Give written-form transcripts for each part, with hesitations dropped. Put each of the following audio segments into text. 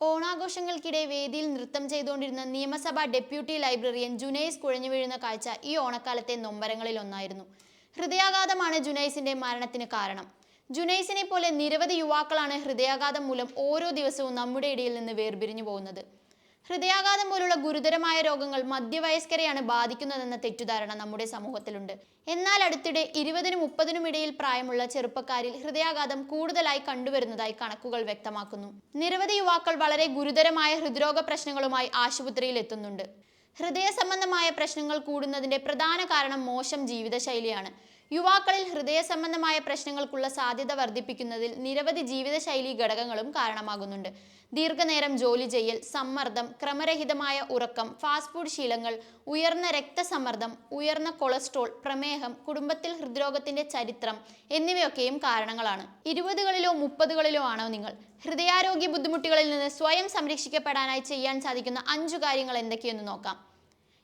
ഓണാഘോഷങ്ങൾക്കിടെ വേദിയിൽ നൃത്തം ചെയ്തുകൊണ്ടിരുന്ന നിയമസഭാ ഡെപ്യൂട്ടി ലൈബ്രറിയൻ ജുനൈസ് കുഴഞ്ഞു വീഴുന്ന കാഴ്ച ഈ ഓണക്കാലത്തെ നൊമ്പരങ്ങളിൽ ഒന്നായിരുന്നു. ഹൃദയാഘാതമാണ് ജുനൈസിന്റെ മരണത്തിന് കാരണം. ജുനൈസിനെ പോലെ നിരവധി യുവാക്കളാണ് ഹൃദയാഘാതം മൂലം ഓരോ ദിവസവും നമ്മുടെ ഇടയിൽ നിന്ന് വേർപിരിഞ്ഞു പോകുന്നത്. ഹൃദയാഘാതം പോലുള്ള ഗുരുതരമായ രോഗങ്ങൾ മധ്യവയസ്കരെയാണ് ബാധിക്കുന്നതെന്ന തെറ്റിദ്ധാരണ നമ്മുടെ സമൂഹത്തിലുണ്ട്. എന്നാൽ അടുത്തിടെ 20-നും 30-നും ഇടയിൽ പ്രായമുള്ള ചെറുപ്പക്കാരിൽ ഹൃദയാഘാതം കൂടുതലായി കണ്ടുവരുന്നതായി കണക്കുകൾ വ്യക്തമാക്കുന്നു. നിരവധി യുവാക്കൾ വളരെ ഗുരുതരമായ ഹൃദ്രോഗ പ്രശ്നങ്ങളുമായി ആശുപത്രിയിൽ എത്തുന്നുണ്ട്. ഹൃദയ സംബന്ധമായ പ്രശ്നങ്ങൾ കൂടുന്നതിന്റെ പ്രധാന കാരണം മോശം ജീവിതശൈലിയാണ്. യുവാക്കളിൽ ഹൃദയ സംബന്ധമായ പ്രശ്നങ്ങൾക്കുള്ള സാധ്യത വർദ്ധിപ്പിക്കുന്നതിൽ നിരവധി ജീവിതശൈലി ഘടകങ്ങളും കാരണമാകുന്നുണ്ട്. ദീർഘനേരം ജോലി ചെയ്യൽ, സമ്മർദ്ദം, ക്രമരഹിതമായ ഉറക്കം, ഫാസ്റ്റ് ഫുഡ് ശീലങ്ങൾ, ഉയർന്ന രക്തസമ്മർദ്ദം, ഉയർന്ന കൊളസ്ട്രോൾ, പ്രമേഹം, കുടുംബത്തിൽ ഹൃദ്രോഗത്തിന്റെ ചരിത്രം എന്നിവയൊക്കെയും കാരണങ്ങളാണ്. 20കളിലോ 30കളിലോ ആണോ നിങ്ങൾ? ഹൃദയാരോഗ്യ ബുദ്ധിമുട്ടുകളിൽ നിന്ന് സ്വയം സംരക്ഷിക്കപ്പെടാനായി ചെയ്യാൻ സാധിക്കുന്ന 5 കാര്യങ്ങൾ എന്തൊക്കെയെന്ന് നോക്കാം.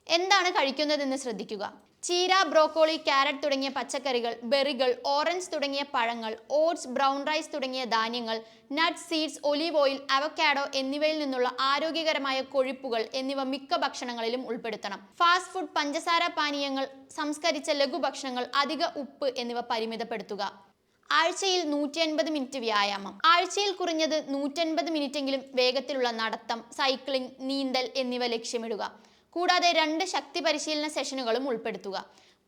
എന്താണ് കഴിക്കുന്നതെന്ന് ശ്രദ്ധിക്കുക. ചീര, ബ്രോക്കോളി, ക്യാരറ്റ് തുടങ്ങിയ പച്ചക്കറികൾ, ബെറികൾ, ഓറഞ്ച് തുടങ്ങിയ പഴങ്ങൾ, ഓട്സ്, ബ്രൗൺ റൈസ് തുടങ്ങിയ ധാന്യങ്ങൾ, nuts, seeds, olive oil, avocado എന്നിവയിൽ നിന്നുള്ള ആരോഗ്യകരമായ കൊഴുപ്പുകൾ എന്നിവ മിക്ക ഭക്ഷണങ്ങളിലും ഉൾപ്പെടുത്തണം. ഫാസ്റ്റ് ഫുഡ്, പഞ്ചസാര പാനീയങ്ങൾ, സംസ്കരിച്ച ലഘുഭക്ഷണങ്ങൾ, അധിക ഉപ്പ് എന്നിവ പരിമിതപ്പെടുത്തുക. ആഴ്ചയിൽ 150 മിനിറ്റ് വ്യായാമം. ആഴ്ചയിൽ കുറഞ്ഞത് 150 മിനിറ്റെങ്കിലും വേഗത്തിലുള്ള നടത്തം, സൈക്ലിംഗ്, നീന്തൽ എന്നിവ ലക്ഷ്യമിടുക. കൂടാതെ 2 ശക്തി പരിശീലന സെഷനുകളും ഉൾപ്പെടുത്തുക.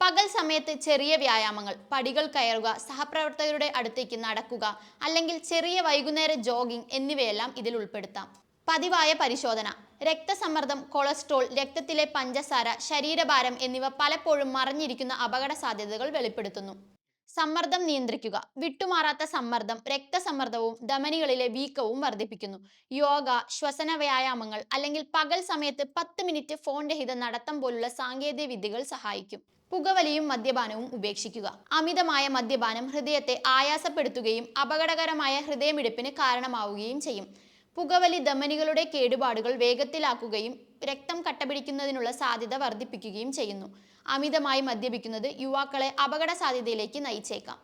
പകൽ സമയത്ത് ചെറിയ വ്യായാമങ്ങൾ, പടികൾ കയറുക, സഹപ്രവർത്തകരുടെ അടുത്തേക്ക് നടക്കുക, അല്ലെങ്കിൽ ചെറിയ വൈകുന്നേര ജോഗിംഗ് എന്നിവയെല്ലാം ഇതിൽ ഉൾപ്പെടുത്താം. പതിവായ പരിശോധന. രക്തസമ്മർദ്ദം, കൊളസ്ട്രോൾ, രക്തത്തിലെ പഞ്ചസാര, ശരീരഭാരം എന്നിവ പലപ്പോഴും മറഞ്ഞിരിക്കുന്ന അപകട സാധ്യതകൾ വെളിപ്പെടുത്തുന്നു. സമ്മർദ്ദം നിയന്ത്രിക്കുക. വിട്ടുമാറാത്ത സമ്മർദ്ദം രക്തസമ്മർദ്ദവും ധമനികളിലെ വീക്കവും വർദ്ധിപ്പിക്കുന്നു. യോഗ, ശ്വസന വ്യായാമങ്ങൾ അല്ലെങ്കിൽ പകൽ സമയത്ത് 10 മിനിറ്റ് ഫോൺ രഹിത നടത്തം പോലുള്ള സാങ്കേതിക വിദ്യകൾ സഹായിക്കും. പുകവലിയും മദ്യപാനവും ഉപേക്ഷിക്കുക. അമിതമായ മദ്യപാനം ഹൃദയത്തെ ആയാസപ്പെടുത്തുകയും അപകടകരമായ ഹൃദയമിടിപ്പിന് കാരണമാവുകയും ചെയ്യും. പുകവലി ധമനികളുടെ കേടുപാടുകൾ വേഗത്തിലാക്കുകയും രക്തം കട്ടപിടിക്കുന്നതിനുള്ള സാധ്യത വർദ്ധിപ്പിക്കുകയും ചെയ്യുന്നു. അമിതമായി മദ്യപിക്കുന്നത് യുവാക്കളെ അപകട സാധ്യതയിലേക്ക് നയിച്ചേക്കാം.